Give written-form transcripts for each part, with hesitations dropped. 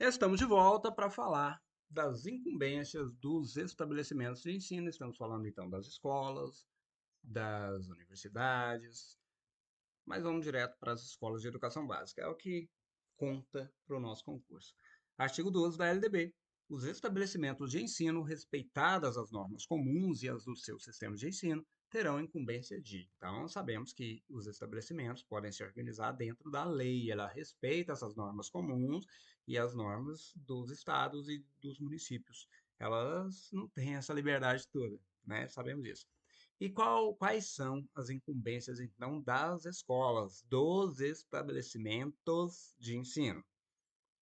Estamos de volta para falar das incumbências dos estabelecimentos de ensino. Estamos falando então das escolas, das universidades, mas vamos direto para as escolas de educação básica. É o que conta para o nosso concurso. Artigo 12 da LDB. Os estabelecimentos de ensino, respeitadas as normas comuns e as dos seus sistemas de ensino, terão incumbência de. Então, sabemos que os estabelecimentos podem se organizar dentro da lei, ela respeita essas normas comuns e as normas dos estados e dos municípios. Elas não têm essa liberdade toda, né? Sabemos disso. E quais são as incumbências, então, das escolas, dos estabelecimentos de ensino?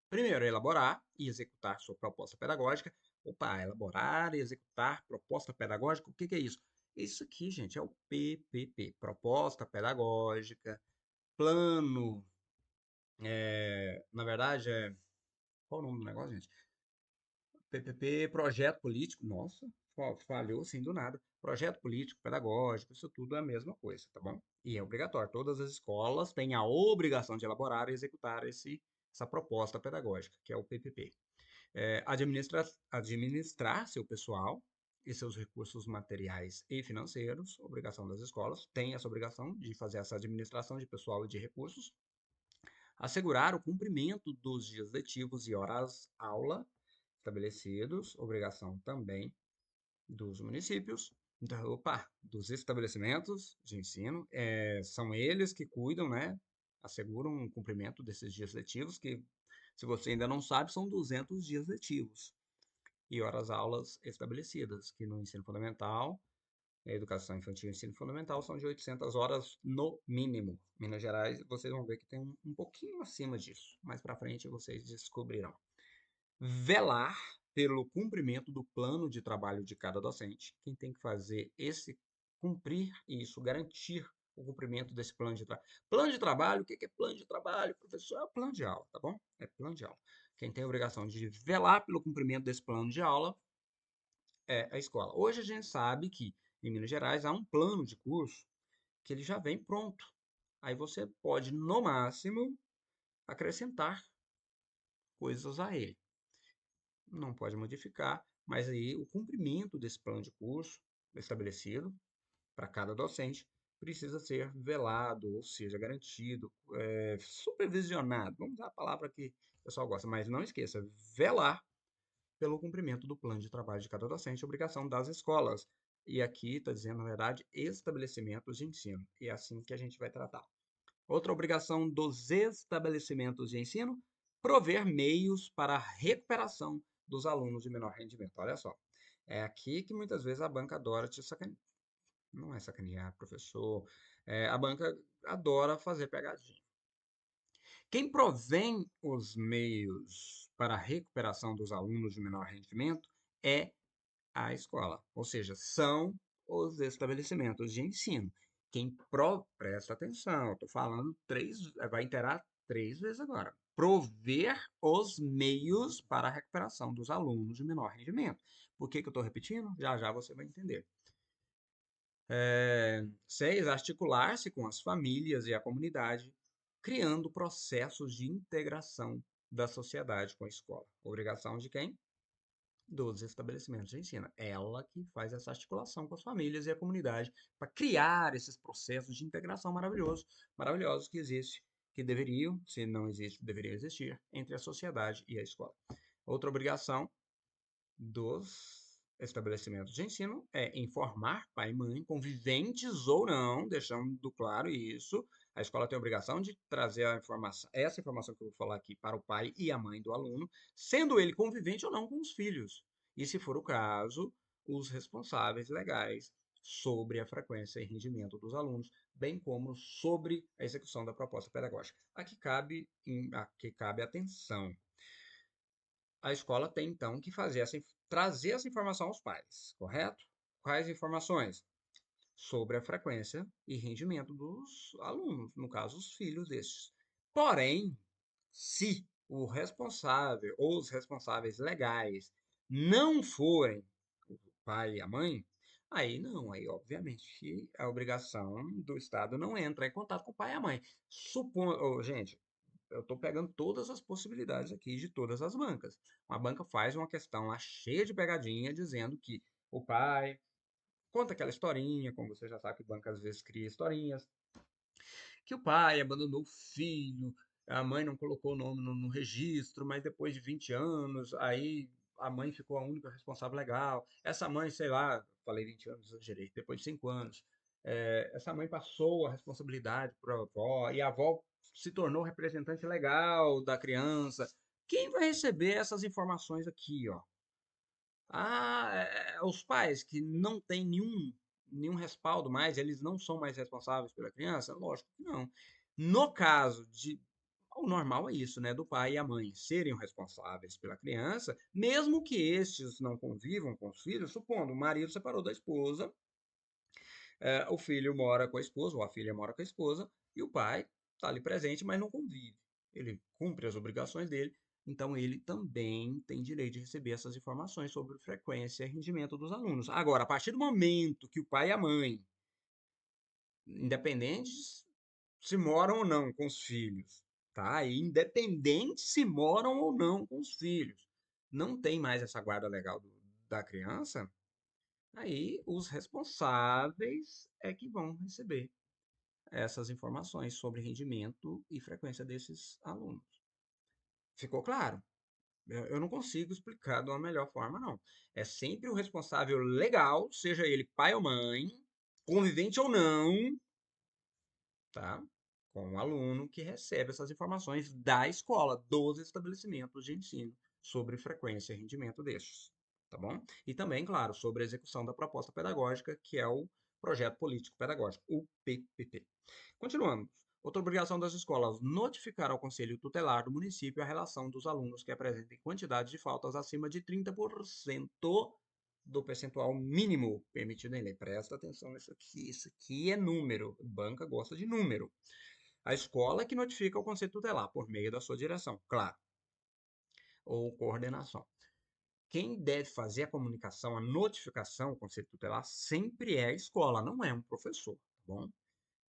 Primeiro, elaborar e executar sua proposta pedagógica. Opa, elaborar e executar proposta pedagógica, o que que é isso? Isso aqui, gente, é o PPP, proposta pedagógica, plano, na verdade, qual o nome do negócio, gente? PPP, projeto político, nossa, falhou assim do nada. Projeto político, pedagógico, isso tudo é a mesma coisa, tá bom? E é obrigatório. Todas as escolas têm a obrigação de elaborar e executar essa proposta pedagógica, que é o PPP. Administrar seu pessoal e seus recursos materiais e financeiros, obrigação das escolas, tem essa obrigação de fazer essa administração de pessoal e de recursos. Assegurar o cumprimento dos dias letivos e horas-aula estabelecidos, obrigação também dos municípios, dos estabelecimentos de ensino, são eles que cuidam, né, asseguram o cumprimento desses dias letivos, que, se você ainda não sabe, são 200 dias letivos, e horas-aulas estabelecidas, que no ensino fundamental, educação infantil e ensino fundamental, são de 800 horas no mínimo. Minas Gerais, vocês vão ver que tem um pouquinho acima disso, mais para frente vocês descobrirão. Velar pelo cumprimento do plano de trabalho de cada docente. Quem tem que fazer cumprir isso, garantir o cumprimento desse plano de trabalho. Plano de trabalho, o que é plano de trabalho, professor? É o plano de aula, tá bom? É plano de aula. Quem tem a obrigação de velar pelo cumprimento desse plano de aula é a escola. Hoje a gente sabe que em Minas Gerais há um plano de curso que ele já vem pronto. Aí você pode, no máximo, acrescentar coisas a ele. Não pode modificar, mas aí o cumprimento desse plano de curso estabelecido para cada docente precisa ser velado, ou seja, garantido, supervisionado. Vamos usar a palavra que o pessoal gosta, mas não esqueça, velar pelo cumprimento do plano de trabalho de cada docente, obrigação das escolas. E aqui está dizendo, na verdade, estabelecimentos de ensino. E é assim que a gente vai tratar. Outra obrigação dos estabelecimentos de ensino, prover meios para a recuperação dos alunos de menor rendimento. Olha só, é aqui que muitas vezes a banca adora te sacanear. Não é sacanear, professor. A banca adora fazer pegadinha. Quem provém os meios para a recuperação dos alunos de menor rendimento é a escola, ou seja, são os estabelecimentos de ensino. Presta atenção, estou falando vai interar 3 vezes agora. Prover os meios para a recuperação dos alunos de menor rendimento. Por que eu estou repetindo? Já já você vai entender. 6. Articular-se com as famílias e a comunidade, criando processos de integração da sociedade com a escola. Obrigação de quem? Dos estabelecimentos de ensino. Ela que faz essa articulação com as famílias e a comunidade para criar esses processos de integração maravilhosos que existem, que deveriam, se não existe, deveriam existir entre a sociedade e a escola. Outra obrigação dos estabelecimentos de ensino é informar pai e mãe, conviventes ou não, deixando claro isso. A escola tem a obrigação de trazer essa informação que eu vou falar aqui para o pai e a mãe do aluno, sendo ele convivente ou não com os filhos. E, se for o caso, os responsáveis legais sobre a frequência e rendimento dos alunos, bem como sobre a execução da proposta pedagógica. Aqui cabe atenção. A escola tem então que trazer essa informação aos pais, correto? Quais informações? Sobre a frequência e rendimento dos alunos, no caso, os filhos destes. Porém, se o responsável ou os responsáveis legais não forem o pai e a mãe, aí não, aí obviamente a obrigação do Estado não entra em contato com o pai e a mãe. Gente, eu estou pegando todas as possibilidades aqui de todas as bancas. Uma banca faz uma questão lá cheia de pegadinha, dizendo que o pai conta aquela historinha, como você já sabe que banca às vezes cria historinhas, que o pai abandonou o filho, a mãe não colocou o nome no registro, mas depois de 20 anos, aí a mãe ficou a única responsável legal. Essa mãe, sei lá, falei 20 anos, exagerei, depois de 5 anos, essa mãe passou a responsabilidade para a avó, e a avó se tornou representante legal da criança. Quem vai receber essas informações aqui, ó? Os pais que não têm nenhum respaldo mais, eles não são mais responsáveis pela criança? Lógico que não. No caso de. O normal é isso, né? Do pai e a mãe serem os responsáveis pela criança, mesmo que estes não convivam com os filhos, supondo o marido separou da esposa, o filho mora com a esposa, ou a filha mora com a esposa, e o pai está ali presente, mas não convive. Ele cumpre as obrigações dele, então ele também tem direito de receber essas informações sobre frequência e rendimento dos alunos. Agora, a partir do momento que o pai e a mãe, independentes se moram ou não com os filhos, tá? E independente se moram ou não com os filhos, não tem mais essa guarda legal da criança, aí os responsáveis é que vão receber essas informações sobre rendimento e frequência desses alunos. Ficou claro? Eu não consigo explicar de uma melhor forma, não. É sempre o responsável legal, seja ele pai ou mãe, convivente ou não, tá? Com o aluno que recebe essas informações da escola, dos estabelecimentos de ensino, sobre frequência e rendimento destes, tá bom? E também, claro, sobre a execução da proposta pedagógica, que é o projeto político pedagógico, o PPP. Continuando. Outra obrigação das escolas, notificar ao Conselho Tutelar do município a relação dos alunos que apresentem quantidade de faltas acima de 30% do percentual mínimo permitido em lei. Presta atenção nisso aqui. Isso aqui é número. Banca gosta de número. A escola é que notifica ao Conselho Tutelar, por meio da sua direção, claro, ou coordenação. Quem deve fazer a comunicação, a notificação ao Conselho Tutelar sempre é a escola, não é um professor, tá bom?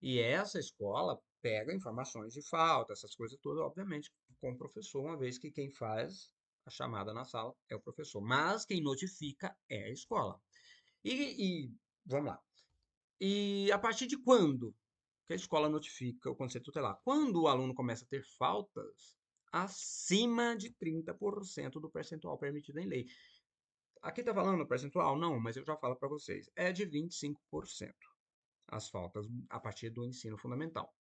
E essa escola pega informações de falta, essas coisas todas, obviamente, com o professor, uma vez que quem faz a chamada na sala é o professor. Mas quem notifica é a escola. Vamos lá. E a partir de quando que a escola notifica o Conselho Tutelar? Quando o aluno começa a ter faltas acima de 30% do percentual permitido em lei. Aqui está falando percentual? Não, mas eu já falo para vocês. É de 25% as faltas a partir do ensino fundamental.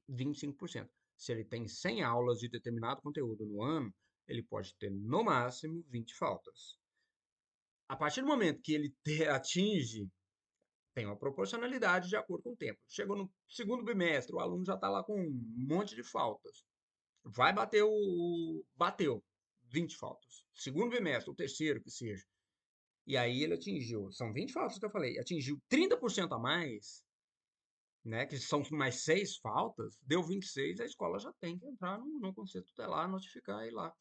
25%. Se ele tem 100 aulas de determinado conteúdo no ano, ele pode ter no máximo 20 faltas. A partir do momento que ele atinge, tem uma proporcionalidade de acordo com o tempo. Chegou no segundo bimestre, o aluno já está lá com um monte de faltas. Vai bater Bateu 20 faltas. Segundo bimestre, o terceiro que seja. E aí ele atingiu, são 20 faltas que eu falei, atingiu 30% a mais, né, que são mais 6 faltas, deu 26, a escola já tem que entrar no conselho tutelar, notificar e lá.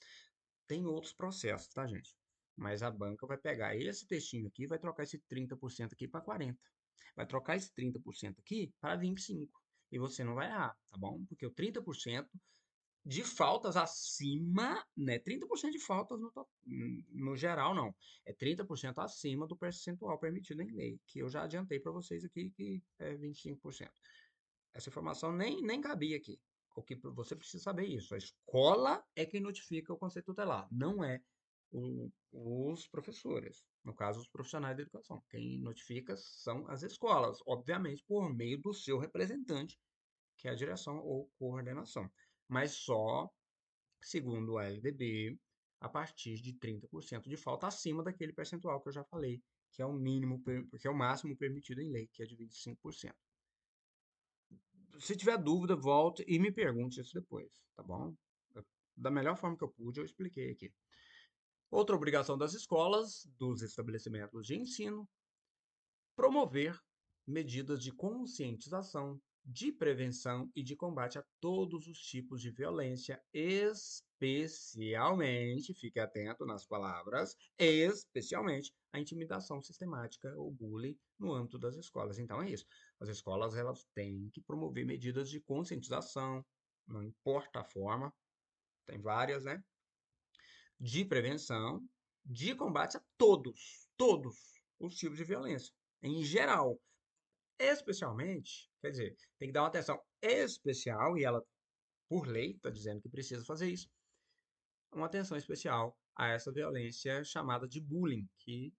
Tem outros processos, tá, gente? Mas a banca vai pegar esse textinho aqui, vai trocar esse 30% aqui para 40. Vai trocar esse 30% aqui para 25. E você não vai errar, tá bom? Porque o 30% de faltas acima, né? 30% de faltas no geral, não. É 30% acima do percentual permitido em lei, que eu já adiantei para vocês aqui que é 25%. Essa informação nem cabia aqui. O que você precisa saber isso. A escola é quem notifica o conselho tutelar, não é os professores. No caso, os profissionais da educação. Quem notifica são as escolas, obviamente por meio do seu representante, que é a direção ou coordenação. Mas só, segundo a LDB, a partir de 30% de falta acima daquele percentual que eu já falei, que é o mínimo, que é o máximo permitido em lei, que é de 25%. Se tiver dúvida, volte e me pergunte isso depois, tá bom? Da melhor forma que eu pude, eu expliquei aqui. Outra obrigação das escolas, dos estabelecimentos de ensino, promover medidas de conscientização, de prevenção e de combate a todos os tipos de violência, especialmente, fique atento nas palavras, especialmente a intimidação sistemática ou bullying no âmbito das escolas. Então é isso. As escolas elas têm que promover medidas de conscientização, não importa a forma, tem várias, né? De prevenção, de combate a todos os tipos de violência, em geral. Especialmente, quer dizer, tem que dar uma atenção especial, e ela, por lei, está dizendo que precisa fazer isso, uma atenção especial a essa violência chamada de bullying, que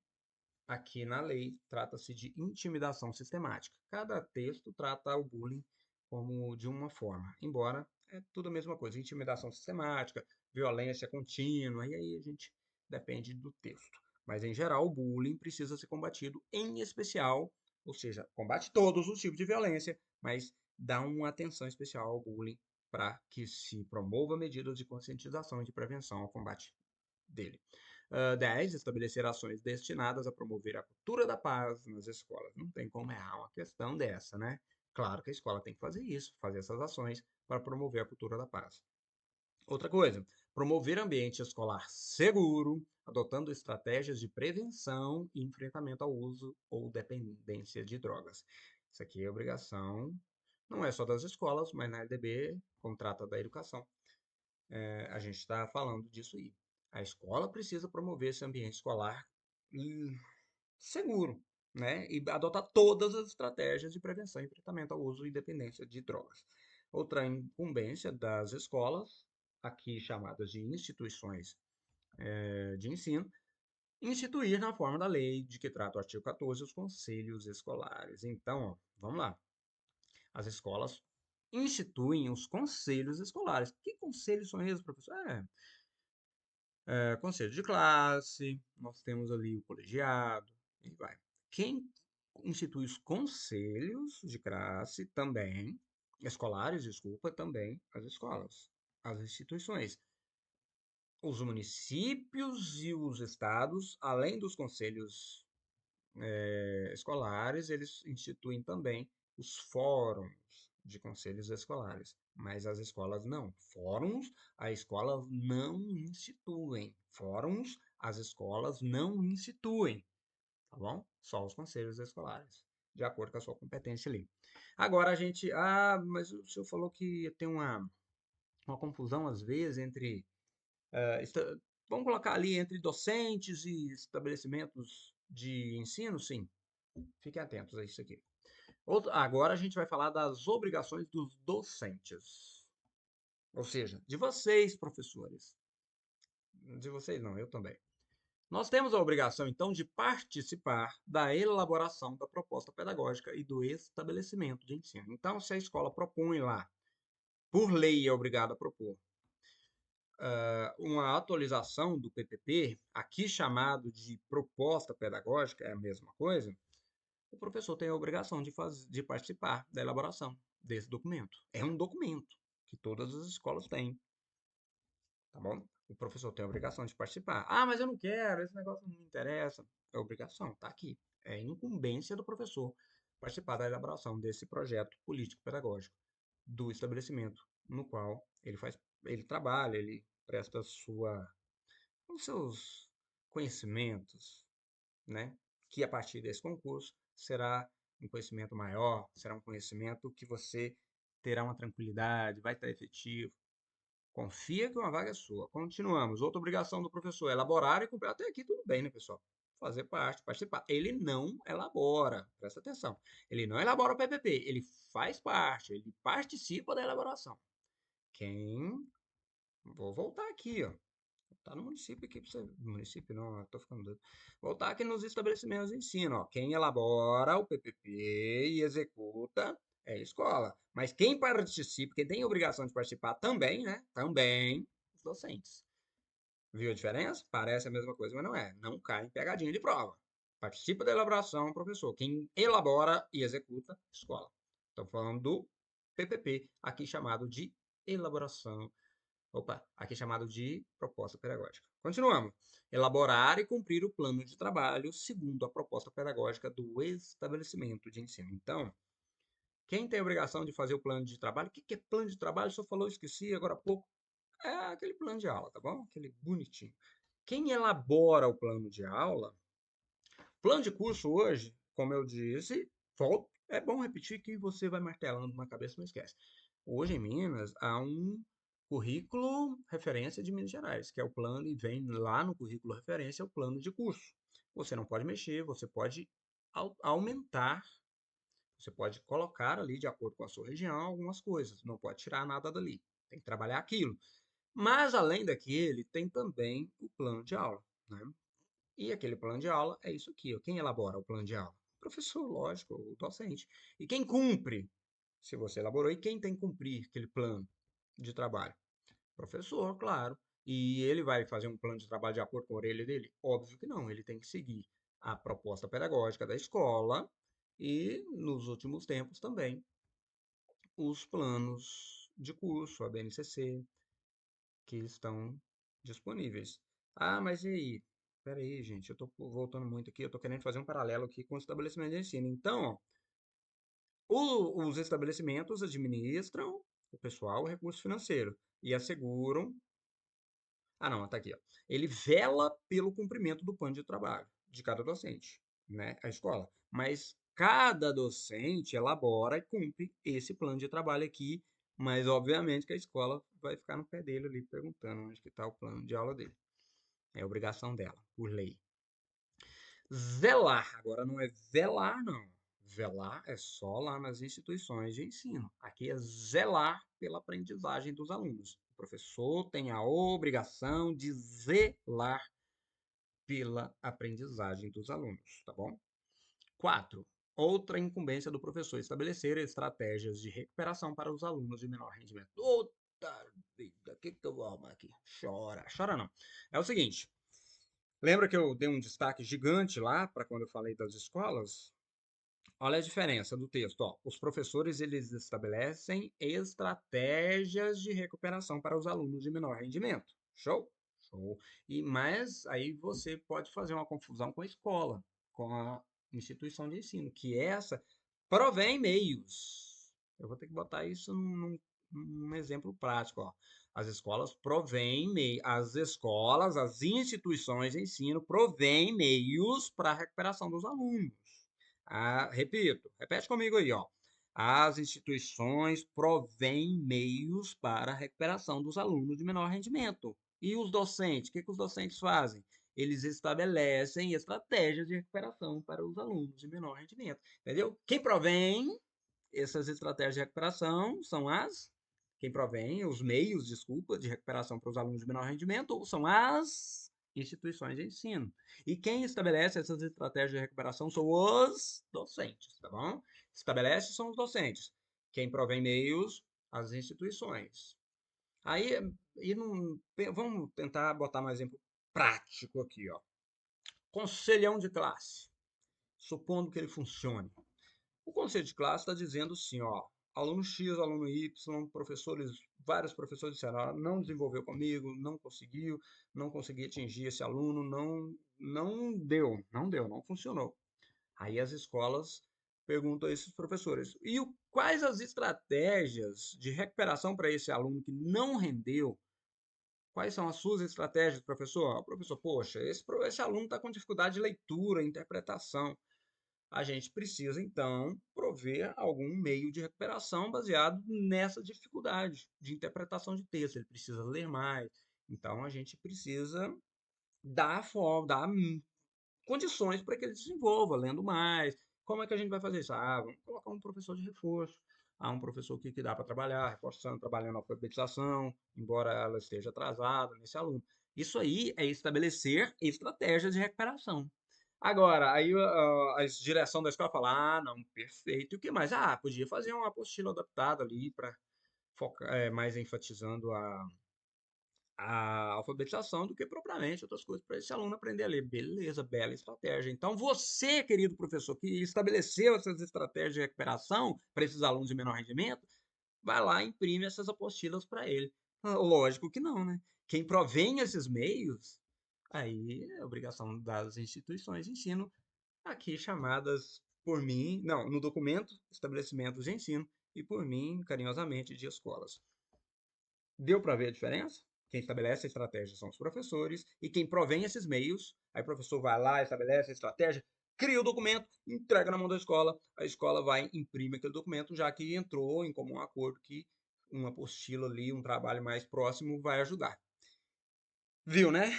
aqui na lei trata-se de intimidação sistemática. Cada texto trata o bullying como de uma forma, embora é tudo a mesma coisa, intimidação sistemática, violência contínua, e aí a gente depende do texto. Mas em geral, o bullying precisa ser combatido em especial, ou seja, combate todos os tipos de violência, mas dá uma atenção especial ao bullying para que se promova medidas de conscientização e de prevenção ao combate dele. 10. Estabelecer ações destinadas a promover a cultura da paz nas escolas. Não tem como errar uma questão dessa, né? Claro que a escola tem que fazer isso, fazer essas ações para promover a cultura da paz. Outra coisa, promover ambiente escolar seguro, adotando estratégias de prevenção e enfrentamento ao uso ou dependência de drogas. Isso aqui é obrigação, não é só das escolas, mas na LDB, como trata da educação, a gente está falando disso aí. A escola precisa promover esse ambiente escolar seguro, né? E adotar todas as estratégias de prevenção e enfrentamento ao uso e dependência de drogas. Outra incumbência das escolas, aqui chamadas de instituições de ensino, instituir na forma da lei de que trata o artigo 14 os conselhos escolares. Então, ó, vamos lá. As escolas instituem os conselhos escolares. Que conselhos são esses, professor? Conselho de classe, nós temos ali o colegiado, e vai. Quem institui os conselhos de classe também, escolares, desculpa, também as escolas, as instituições. Os municípios e os estados, além dos conselhos escolares, eles instituem também os fóruns de conselhos escolares, mas as escolas não. Fóruns, as escolas não instituem. Fóruns, as escolas não instituem, tá bom? Só os conselhos escolares, de acordo com a sua competência ali. Agora a gente, mas o senhor falou que tem uma confusão às vezes entre vamos colocar ali entre docentes e estabelecimentos de ensino, sim. Fiquem atentos a isso aqui. Agora a gente vai falar das obrigações dos docentes. Ou seja, de vocês, professores. De vocês não, eu também. Nós temos a obrigação, então, de participar da elaboração da proposta pedagógica e do estabelecimento de ensino. Então, se a escola propõe lá, por lei é obrigada a propor, uma atualização do PPP, aqui chamado de proposta pedagógica, é a mesma coisa, o professor tem a obrigação de participar da elaboração desse documento. É um documento que todas as escolas têm, tá bom? O professor tem a obrigação de participar. Mas eu não quero, esse negócio não me interessa. É obrigação, tá aqui. É incumbência do professor participar da elaboração desse projeto político-pedagógico do estabelecimento no qual ele trabalha, ele presta os seus conhecimentos, né? Que a partir desse concurso será um conhecimento maior, será um conhecimento que você terá uma tranquilidade, vai estar efetivo. Confia que uma vaga é sua. Continuamos. Outra obrigação do professor é elaborar e cumprir. Até aqui tudo bem, né, pessoal? Fazer parte, participar. Ele não elabora, presta atenção. Ele não elabora o PPP, ele faz parte, ele participa da elaboração. Vou voltar aqui, ó. Tá no município aqui, pra você. Município não, eu tô ficando doido. Voltar aqui nos estabelecimentos de ensino, ó. Quem elabora o PPP e executa é a escola. Mas quem participa, quem tem a obrigação de participar também, né? Também os docentes. Viu a diferença? Parece a mesma coisa, mas não é. Não cai em pegadinha de prova. Participa da elaboração, professor. Quem elabora e executa, escola. Estamos falando do PPP, aqui chamado de elaboração. Opa, aqui chamado de proposta pedagógica. Continuamos. Elaborar e cumprir o plano de trabalho segundo a proposta pedagógica do estabelecimento de ensino. Então, quem tem a obrigação de fazer o plano de trabalho? O que é plano de trabalho? O senhor falou, esqueci agora há pouco. É aquele plano de aula, tá bom? Aquele bonitinho. Quem elabora o plano de aula, plano de curso hoje, como eu disse, é bom repetir que você vai martelando na cabeça, não esquece. Hoje em Minas há um currículo referência de Minas Gerais, que é o plano, e vem lá no currículo referência o plano de curso. Você não pode mexer, você pode aumentar, você pode colocar ali de acordo com a sua região algumas coisas, não pode tirar nada dali. Tem que trabalhar aquilo. Mas além daquele, tem também o plano de aula, né? E aquele plano de aula é isso aqui, ó. Quem elabora o plano de aula? O professor, lógico, o docente. E quem cumpre, se você elaborou, e quem tem que cumprir aquele plano de trabalho? Professor, claro. E ele vai fazer um plano de trabalho de acordo com a orelha dele? Óbvio que não, ele tem que seguir a proposta pedagógica da escola e, nos últimos tempos também, os planos de curso, a BNCC, que estão disponíveis. Ah, mas e aí? Espera aí, gente, eu estou voltando muito aqui, eu estou querendo fazer um paralelo aqui com o estabelecimento de ensino. Então, ó, os estabelecimentos administram o pessoal, o recurso financeiro, e asseguram. Ah, não, tá aqui, ó. Ele vela pelo cumprimento do plano de trabalho de cada docente, né? A escola. Mas cada docente elabora e cumpre esse plano de trabalho aqui, mas obviamente que a escola vai ficar no pé dele ali perguntando onde que está o plano de aula dele. É obrigação dela, por lei. Zelar, agora não é velar, não. Velar é só lá nas instituições de ensino. Aqui é zelar pela aprendizagem dos alunos. O professor tem a obrigação de zelar pela aprendizagem dos alunos, tá bom? 4. Outra incumbência do professor, estabelecer estratégias de recuperação para os alunos de menor rendimento. Puta vida, o que eu vou arrumar aqui? Chora, chora não. É o seguinte, lembra que eu dei um destaque gigante lá para quando eu falei das escolas? Olha a diferença do texto, ó. Os professores eles estabelecem estratégias de recuperação para os alunos de menor rendimento. Show? Show. E mas aí você pode fazer uma confusão com a escola, com a instituição de ensino, que essa provém meios. Eu vou ter que botar isso num exemplo prático, ó. As escolas provêm meios, as escolas, as instituições de ensino provêm meios para a recuperação dos alunos. Ah, repito, repete comigo aí, ó. As instituições provêm meios para a recuperação dos alunos de menor rendimento. E os docentes, o que que os docentes fazem? Eles estabelecem estratégias de recuperação para os alunos de menor rendimento. Entendeu? Quem provém essas estratégias de recuperação são as. Quem provém os meios, desculpa, de recuperação para os alunos de menor rendimento são as instituições de ensino. E quem estabelece essas estratégias de recuperação são os docentes, tá bom? Estabelece são os docentes. Quem provém meios, as instituições. Aí, vamos tentar botar um exemplo prático aqui, ó. Conselhão de classe, supondo que ele funcione. O conselho de classe está dizendo assim, ó, aluno X, aluno Y, professores, vários professores disseram, ah, não desenvolveu comigo, não consegui atingir esse aluno, não funcionou. Aí as escolas perguntam a esses professores, quais as estratégias de recuperação para esse aluno que não rendeu? Quais são as suas estratégias, professor? Ah, professor, poxa, esse aluno está com dificuldade de leitura, interpretação. A gente precisa, então, prover algum meio de recuperação baseado nessa dificuldade de interpretação de texto. Ele precisa ler mais. Então, a gente precisa dar condições para que ele desenvolva, lendo mais. Como é que a gente vai fazer isso? Ah, vamos colocar um professor de reforço. Um professor que dá para trabalhar, reforçando, trabalhando a alfabetização, embora ela esteja atrasada nesse aluno. Isso aí é estabelecer estratégias de recuperação. Agora, aí a direção da escola fala, ah, não, perfeito. E o que mais? Ah, podia fazer uma apostila adaptada ali para mais enfatizando a alfabetização do que propriamente outras coisas para esse aluno aprender a ler. Beleza, bela estratégia. Então, você, querido professor, que estabeleceu essas estratégias de recuperação para esses alunos de menor rendimento, vai lá e imprime essas apostilas para ele. Ah, lógico que não, né? Quem provém esses meios, aí é obrigação das instituições de ensino, aqui chamadas por mim, não, no documento, estabelecimentos de ensino, e por mim, carinhosamente, de escolas. Deu para ver a diferença? Quem estabelece a estratégia são os professores e quem provém esses meios, aí o professor vai lá, estabelece a estratégia, cria o documento, entrega na mão da escola, a escola vai imprime aquele documento, já que entrou em comum acordo que uma apostila ali, um trabalho mais próximo vai ajudar. Viu, né?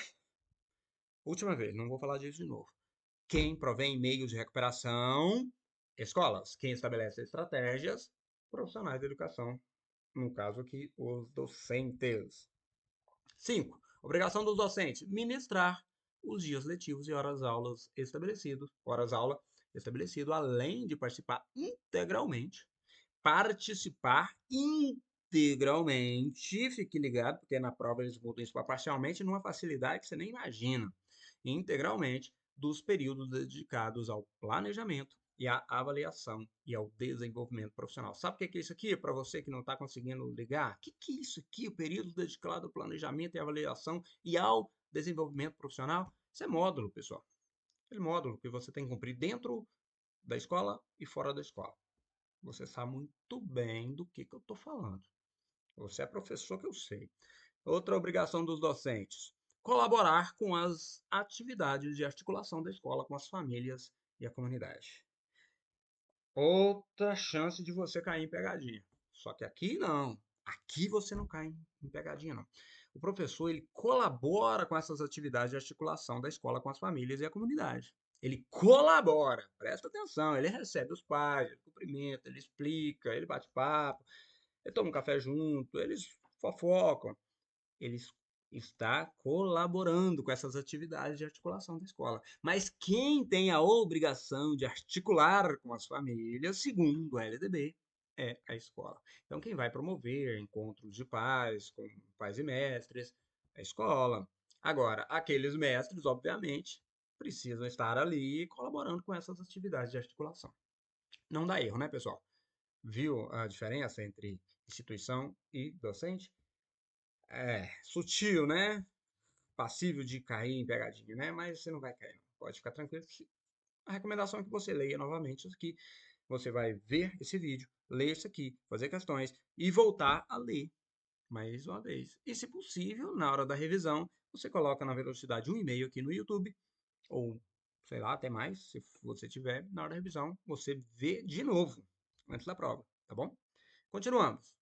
Última vez, não vou falar disso de novo. Quem provém meios de recuperação? Escolas. Quem estabelece estratégias? Profissionais da educação. No caso aqui, os docentes. 5. Obrigação dos docentes: ministrar os dias letivos e horas-aulas estabelecidos, horas-aula estabelecido, além de participar integralmente, fique ligado, porque na prova eles mudam isso para parcialmente, numa facilidade que você nem imagina, integralmente, dos períodos dedicados ao planejamento e à avaliação e ao desenvolvimento profissional. Sabe o que é isso aqui? Para você que não está conseguindo ligar, o que é isso aqui? O período dedicado ao planejamento e avaliação e ao desenvolvimento profissional? Isso é módulo, pessoal. Aquele módulo que você tem que cumprir dentro da escola e fora da escola. Você sabe muito bem do que eu estou falando. Você é professor que eu sei. Outra obrigação dos docentes: colaborar com as atividades de articulação da escola com as famílias e a comunidade. Outra chance de você cair em pegadinha. Só que aqui não. Aqui você não cai em pegadinha, não. O professor, ele colabora com essas atividades de articulação da escola com as famílias e a comunidade. Ele colabora, presta atenção, ele recebe os pais, ele cumprimenta, ele explica, ele bate papo, ele toma um café junto, eles fofocam. Ele está colaborando com essas atividades de articulação da escola. Mas quem tem a obrigação de articular com as famílias, segundo a LDB, é a escola. Então, quem vai promover encontros de pais, com pais e mestres, é a escola. Agora, aqueles mestres, obviamente, precisam estar ali colaborando com essas atividades de articulação. Não dá erro, né, pessoal? Viu a diferença entre instituição e docente? É, sutil, né? Passível de cair em pegadinha, né? Mas você não vai cair, não. Pode ficar tranquilo. A recomendação é que você leia novamente isso aqui. Você vai ver esse vídeo, ler isso aqui, fazer questões e voltar a ler mais uma vez. E, se possível, na hora da revisão, você coloca na velocidade 1,5 aqui no YouTube, ou sei lá, até mais, se você tiver, na hora da revisão, você vê de novo, antes da prova, tá bom? Continuamos.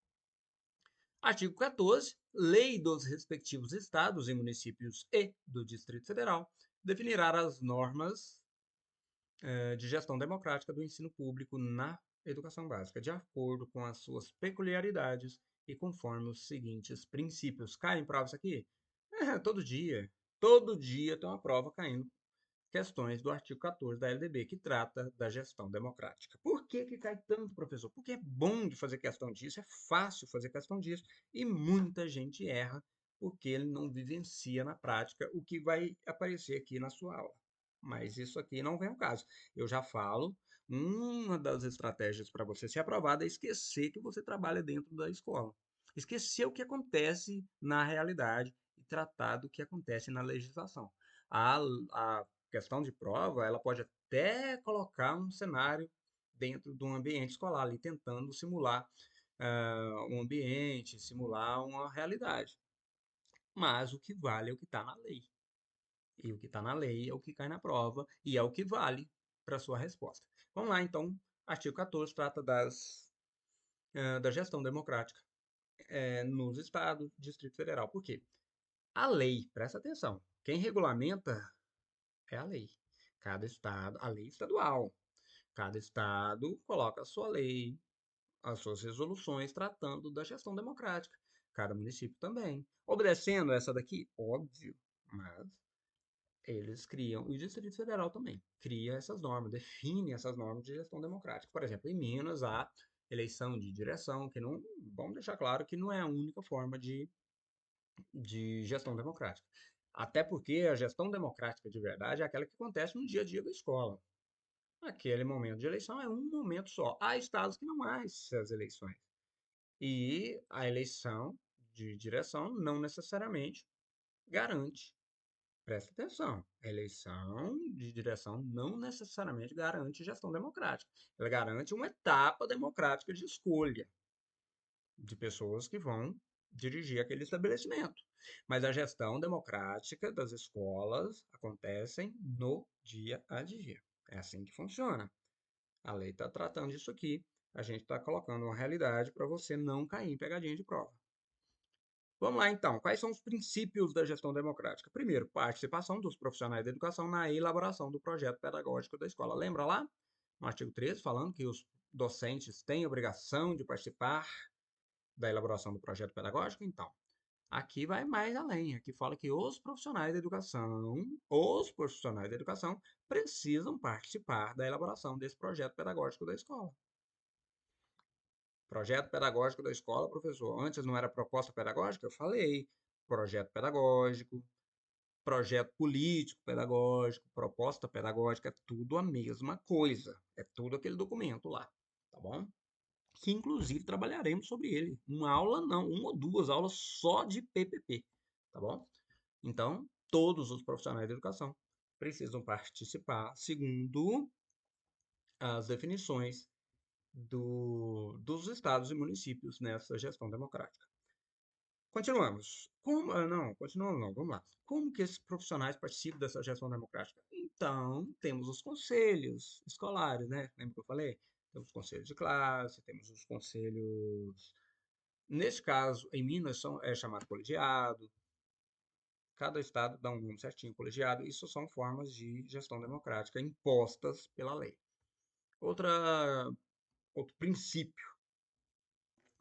Artigo 14. Lei dos respectivos estados e municípios e do Distrito Federal definirá as normas de gestão democrática do ensino público na educação básica, de acordo com as suas peculiaridades e conforme os seguintes princípios. Cai em prova isso aqui? Todo dia. Todo dia tem uma prova caindo questões do artigo 14 da LDB, que trata da gestão democrática. Por que que cai tanto, professor? Porque é bom de fazer questão disso, é fácil fazer questão disso, e muita gente erra porque ele não vivencia na prática o que vai aparecer aqui na sua aula. Mas isso aqui não vem ao caso. Eu já falo, uma das estratégias para você ser aprovado é esquecer que você trabalha dentro da escola. Esquecer o que acontece na realidade e tratar do que acontece na legislação. A questão de prova, ela pode até colocar um cenário dentro de um ambiente escolar, ali tentando simular um ambiente, simular uma realidade. Mas o que vale é o que está na lei. E o que está na lei é o que cai na prova e é o que vale para a sua resposta. Vamos lá, então. Artigo 14 trata da gestão democrática nos estados, Distrito Federal. Por quê? A lei, presta atenção, quem regulamenta é a lei. Cada estado, a lei estadual. Cada estado coloca a sua lei, as suas resoluções tratando da gestão democrática. Cada município também. Obedecendo essa daqui? Óbvio, mas eles criam, e o Distrito Federal também, cria essas normas, define essas normas de gestão democrática. Por exemplo, em Minas, há eleição de direção, que não, vamos deixar claro que não é a única forma de gestão democrática. Até porque a gestão democrática de verdade é aquela que acontece no dia a dia da escola. Aquele momento de eleição é um momento só. Há estados que não há essas eleições. E a eleição de direção não necessariamente garante. Presta atenção. A eleição de direção não necessariamente garante gestão democrática. Ela garante uma etapa democrática de escolha de pessoas que vão dirigir aquele estabelecimento. Mas a gestão democrática das escolas acontecem no dia a dia. É assim que funciona. A lei está tratando disso aqui. A gente está colocando uma realidade para você não cair em pegadinha de prova. Vamos lá, então. Quais são os princípios da gestão democrática? Primeiro, participação dos profissionais da educação na elaboração do projeto pedagógico da escola. Lembra lá, no artigo 13, falando que os docentes têm obrigação de participar da elaboração do projeto pedagógico? Então, aqui vai mais além. Aqui fala que os profissionais da educação precisam participar da elaboração desse projeto pedagógico da escola. Projeto pedagógico da escola, professor. Antes não era proposta pedagógica? Eu falei. Projeto pedagógico, projeto político pedagógico, proposta pedagógica, é tudo a mesma coisa. É tudo aquele documento lá, tá bom? Que inclusive trabalharemos sobre ele. Uma aula não, uma ou duas aulas só de PPP, tá bom? Então, todos os profissionais da educação precisam participar segundo as definições dos estados e municípios nessa gestão democrática. Continuamos. Não, continuamos não, vamos lá. Como que esses profissionais participam dessa gestão democrática? Então, temos os conselhos escolares, né? Lembra que eu falei? Temos os conselhos de classe, temos os conselhos. Nesse caso, em Minas, é chamado colegiado. Cada estado dá um nome certinho, colegiado. Isso são formas de gestão democrática impostas pela lei. Outro princípio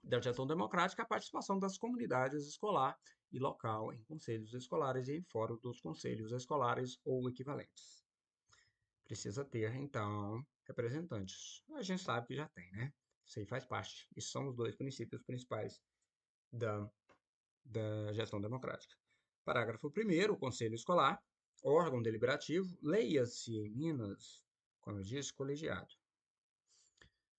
da gestão democrática é a participação das comunidades escolar e local em conselhos escolares e em fórum dos conselhos escolares ou equivalentes. Precisa ter, então, representantes. A gente sabe que já tem, né? Isso aí faz parte. Esses são os dois princípios principais da, da gestão democrática. Parágrafo 1º, o conselho escolar, órgão deliberativo, leia-se em Minas, como eu disse, colegiado.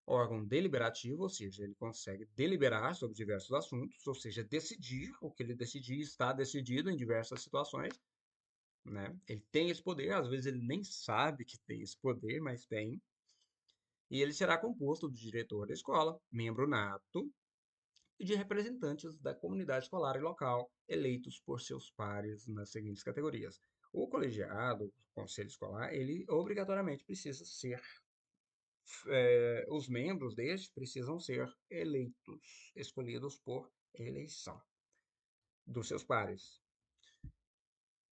Órgão deliberativo, ou seja, ele consegue deliberar sobre diversos assuntos, ou seja, decidir o que ele decidir está decidido em diversas situações, né? Ele tem esse poder, às vezes ele nem sabe que tem esse poder, mas tem. E ele será composto do diretor da escola, membro nato, e de representantes da comunidade escolar e local, eleitos por seus pares nas seguintes categorias. O colegiado, o conselho escolar, ele obrigatoriamente precisa ser os membros deste precisam ser eleitos, escolhidos por eleição dos seus pares.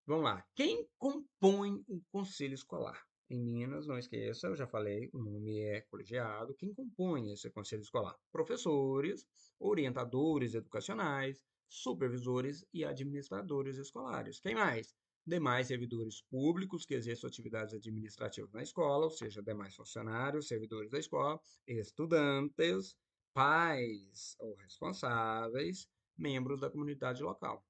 Vamos lá. Quem compõe o conselho escolar? Em Minas, não esqueça, eu já falei, o nome é colegiado. Quem compõe esse conselho escolar? Professores, orientadores educacionais, supervisores e administradores escolares. Quem mais? Demais servidores públicos que exerçam atividades administrativas na escola, ou seja, demais funcionários, servidores da escola, estudantes, pais ou responsáveis, membros da comunidade local.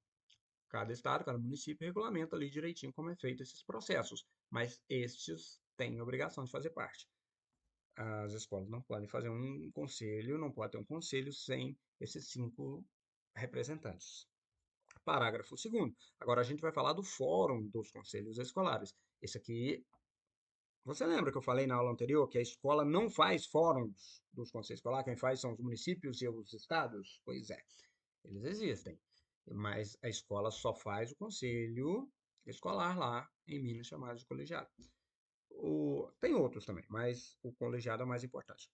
Cada estado, cada município regulamenta ali direitinho como é feito esses processos, mas estes têm obrigação de fazer parte. As escolas não podem fazer um conselho, não pode ter um conselho sem esses 5 representantes. Parágrafo 2º. Agora a gente vai falar do fórum dos conselhos escolares. Esse aqui, você lembra que eu falei na aula anterior que a escola não faz fóruns dos conselhos escolares, quem faz são os municípios e os estados? Pois é, eles existem, mas a escola só faz o conselho escolar lá em Minas, chamado de colegiado. Tem outros também, mas o colegiado é o mais importante.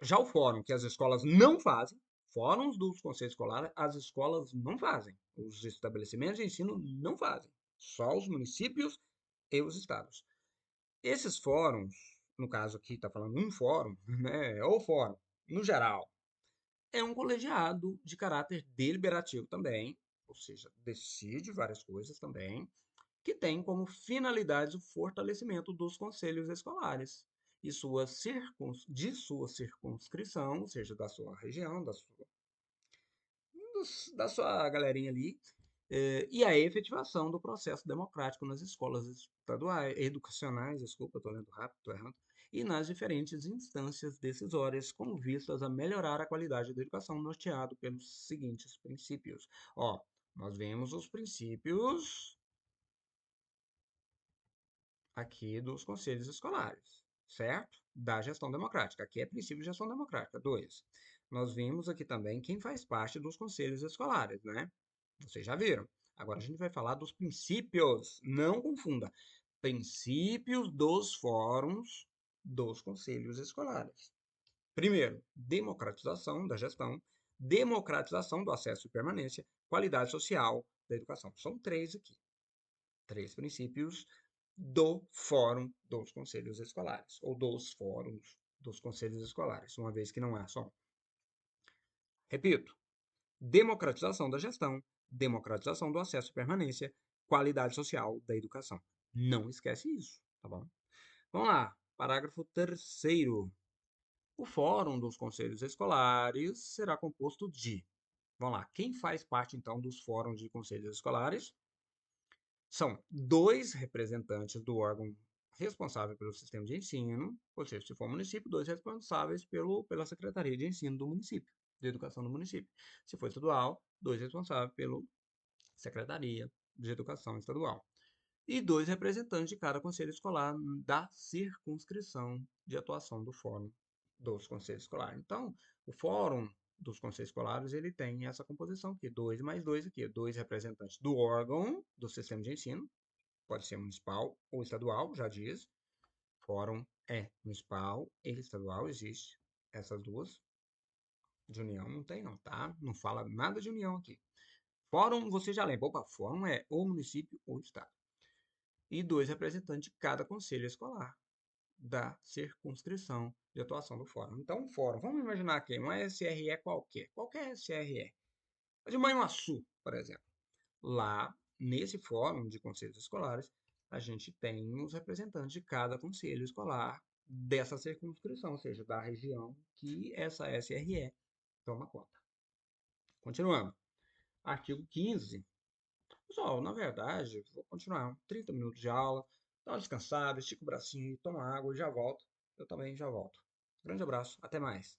Já o fórum, que as escolas não fazem, fóruns dos conselhos escolares, as escolas não fazem. Os estabelecimentos de ensino não fazem. Só os municípios e os estados. Esses fóruns, no caso aqui está falando um fórum, né, ou fórum, no geral, é um colegiado de caráter deliberativo também, ou seja, decide várias coisas também, que tem como finalidade o fortalecimento dos conselhos escolares e de sua circunscrição, ou seja, da sua região, da sua galerinha ali, e a efetivação do processo democrático nas escolas estaduais, educacionais, desculpa, estou lendo rápido, estou errando, e nas diferentes instâncias decisórias com vistas a melhorar a qualidade da educação norteado pelos seguintes princípios. Ó, nós vemos os princípios aqui dos conselhos escolares, certo? Da gestão democrática. Aqui é princípio de gestão democrática. 2. Nós vimos aqui também quem faz parte dos conselhos escolares, né? Vocês já viram. Agora a gente vai falar dos princípios. Não confunda. Princípios dos fóruns dos conselhos escolares. Primeiro, democratização da gestão, democratização do acesso e permanência, qualidade social da educação. São três aqui, três princípios do Fórum dos Conselhos Escolares, ou dos fóruns dos conselhos escolares, uma vez que não há só um. Repito, democratização da gestão, democratização do acesso e permanência, qualidade social da educação. Não esquece isso, tá bom? Vamos lá, parágrafo 3º. O Fórum dos Conselhos Escolares será composto de... Vamos lá, quem faz parte, então, dos fóruns de conselhos escolares? São 2 representantes do órgão responsável pelo sistema de ensino, ou seja, se for município, 2 responsáveis pela Secretaria de Ensino do município, de Educação do município. Se for estadual, 2 responsáveis pela Secretaria de Educação Estadual. E 2 representantes de cada conselho escolar da circunscrição de atuação do Fórum dos Conselhos Escolares. Então, o Fórum dos Conselhos Escolares, ele tem essa composição aqui, 2 mais 2 aqui, 2 representantes do órgão do sistema de ensino, pode ser municipal ou estadual, já diz. Fórum é municipal e estadual, existe essas duas. De união não tem não, tá? Não fala nada de união aqui. Fórum, você já lembra, opa, fórum é ou município ou estado. E 2 representantes de cada conselho escolar da circunscrição de atuação do fórum. Então, o fórum, vamos imaginar aqui, uma SRE qualquer SRE, de Manhuaçu, por exemplo. Lá, nesse fórum de conselhos escolares, a gente tem os representantes de cada conselho escolar dessa circunscrição, ou seja, da região que essa SRE toma conta. Continuando. Artigo 15. Pessoal, na verdade, vou continuar 30 minutos de aula, dá uma descansada, estica o bracinho, toma água e já volto. Eu também já volto. Grande abraço, até mais.